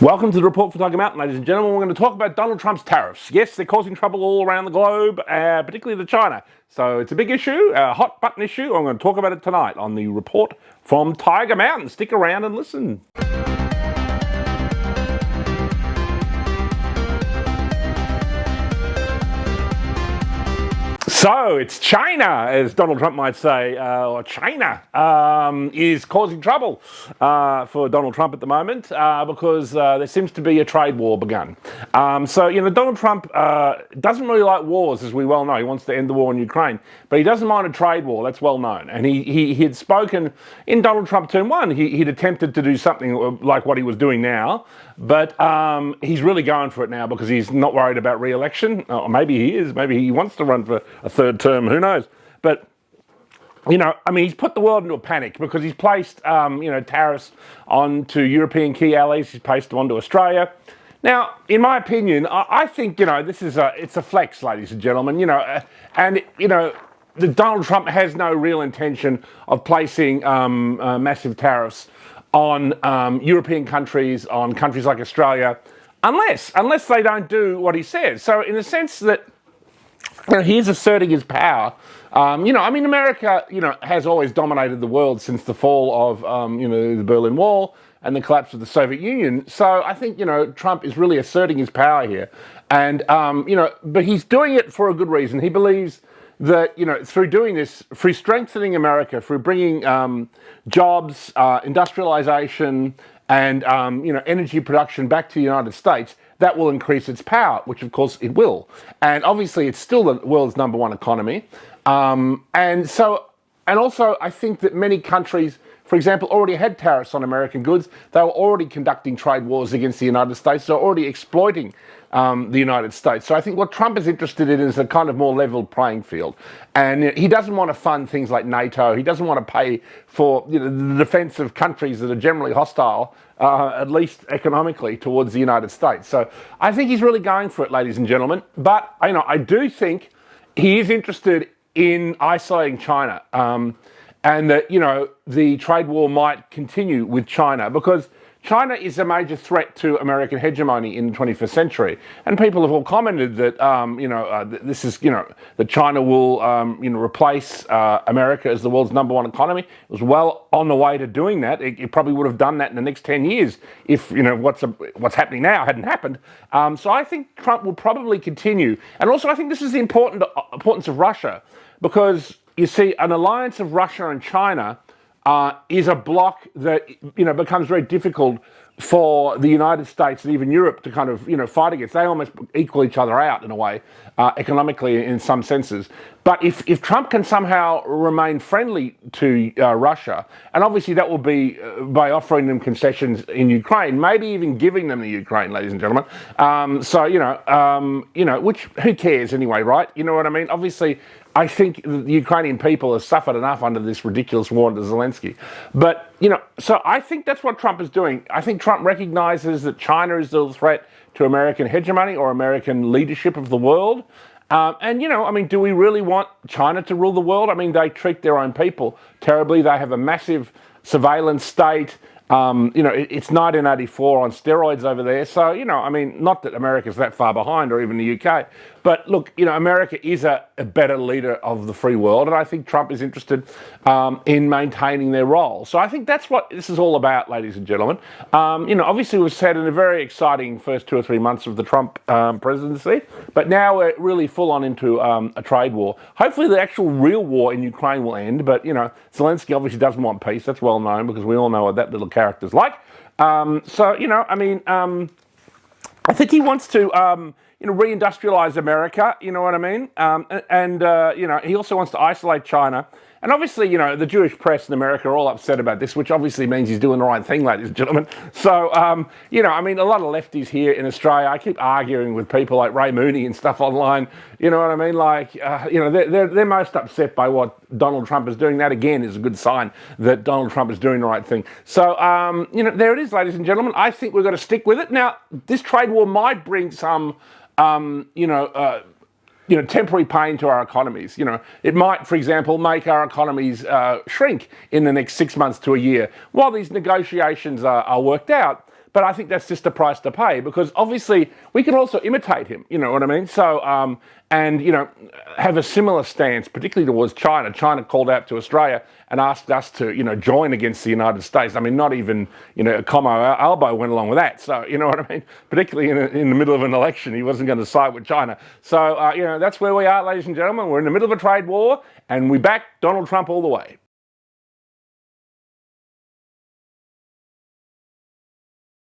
Welcome to the report for Tiger Mountain, ladies and gentlemen. We're going to talk about Donald Trump's tariffs. Yes, they're causing trouble all around the globe, particularly to China. So it's a big issue, a hot button issue. I'm going to talk about it tonight on the report from Tiger Mountain. Stick around and listen. So it's China, as Donald Trump might say, or China is causing trouble for Donald Trump at the moment because there seems to be a trade war begun. Donald Trump doesn't really like wars, as we well know. He wants to end the war in Ukraine, but he doesn't mind a trade war. That's well known. And he had spoken in Donald Trump term one. He'd attempted to do something like what he was doing now, but he's really going for it now because he's not worried about re-election. Or maybe he is. Maybe he wants to run for a third term. Who knows? But he's put the world into a panic because he's placed, tariffs onto European key allies. He's placed them onto Australia. Now, in my opinion, I think this is it's a flex, ladies and gentlemen. Donald Trump has no real intention of placing massive tariffs on European countries, on countries like Australia, unless they don't do what he says. So, in the sense that he's asserting his power. America, has always dominated the world since the fall of, the Berlin Wall and the collapse of the Soviet Union. So I think, Trump is really asserting his power here. And, but he's doing it for a good reason. He believes that, through doing this, through strengthening America, through bringing jobs, industrialization, and, energy production back to the United States, that will increase its power, which of course it will. And obviously it's still the world's number one economy. And also I think that many countries, for example, already had tariffs on American goods. They were already conducting trade wars against the United States. They're already exploiting the United States. So I think what Trump is interested in is a kind of more level playing field. And he doesn't want to fund things like NATO. He doesn't want to pay for the defense of countries that are generally hostile, at least economically, towards the United States. So I think he's really going for it, ladies and gentlemen. But I do think he is interested in isolating China. And that, the trade war might continue with China because China is a major threat to American hegemony in the 21st century. And people have all commented that, that China will, replace America as the world's number one economy. It was well on the way to doing that. It probably would have done that in the next 10 years if, what's happening now hadn't happened. So I think Trump will probably continue. And also I think this is the importance of Russia because, you see, an alliance of Russia and China is a bloc that, becomes very difficult for the United States and even Europe to kind of, fight against. They almost equal each other out in a way, economically in some senses. But if Trump can somehow remain friendly to Russia, and obviously that will be by offering them concessions in Ukraine, maybe even giving them the Ukraine, ladies and gentlemen. Which who cares anyway, right? You know what I mean? Obviously, I think the Ukrainian people have suffered enough under this ridiculous war under Zelensky. But, so I think that's what Trump is doing. I think Trump recognizes that China is the threat to American hegemony or American leadership of the world. Do we really want China to rule the world? They treat their own people terribly. They have a massive surveillance state. It's 1984 on steroids over there. So, not that America's that far behind or even the UK. But look, America is a better leader of the free world. And I think Trump is interested in maintaining their role. So I think that's what this is all about, ladies and gentlemen. Obviously we've said in a very exciting first 2 or 3 months of the Trump presidency. But now we're really full on into a trade war. Hopefully the actual real war in Ukraine will end. But, Zelensky obviously doesn't want peace. That's well known because we all know what that little character's like. I think he wants to, reindustrialize America, you know what I mean? He also wants to isolate China. And obviously, the Jewish press in America are all upset about this, which obviously means he's doing the right thing, ladies and gentlemen. So, a lot of lefties here in Australia, I keep arguing with people like Ray Mooney and stuff online, you know what I mean? They're most upset by what Donald Trump is doing. That, again, is a good sign that Donald Trump is doing the right thing. So, there it is, ladies and gentlemen. I think we've got to stick with it. Now, this trade war might bring some, temporary pain to our economies. It might, for example, make our economies shrink in the next 6 months to a year while these negotiations are worked out. but I think that's just a price to pay, because obviously we can also imitate him, you know what I mean? So, and, you know, have a similar stance, particularly towards China. China called out to Australia and asked us to, you know, join against the United States. I mean, not even, you know, Como Albo went along with that. So, you know what I mean? Particularly in the middle of an election, he wasn't going to side with China. So, you know, that's where we are, ladies and gentlemen. We're in the middle of a trade war, and we back Donald Trump all the way.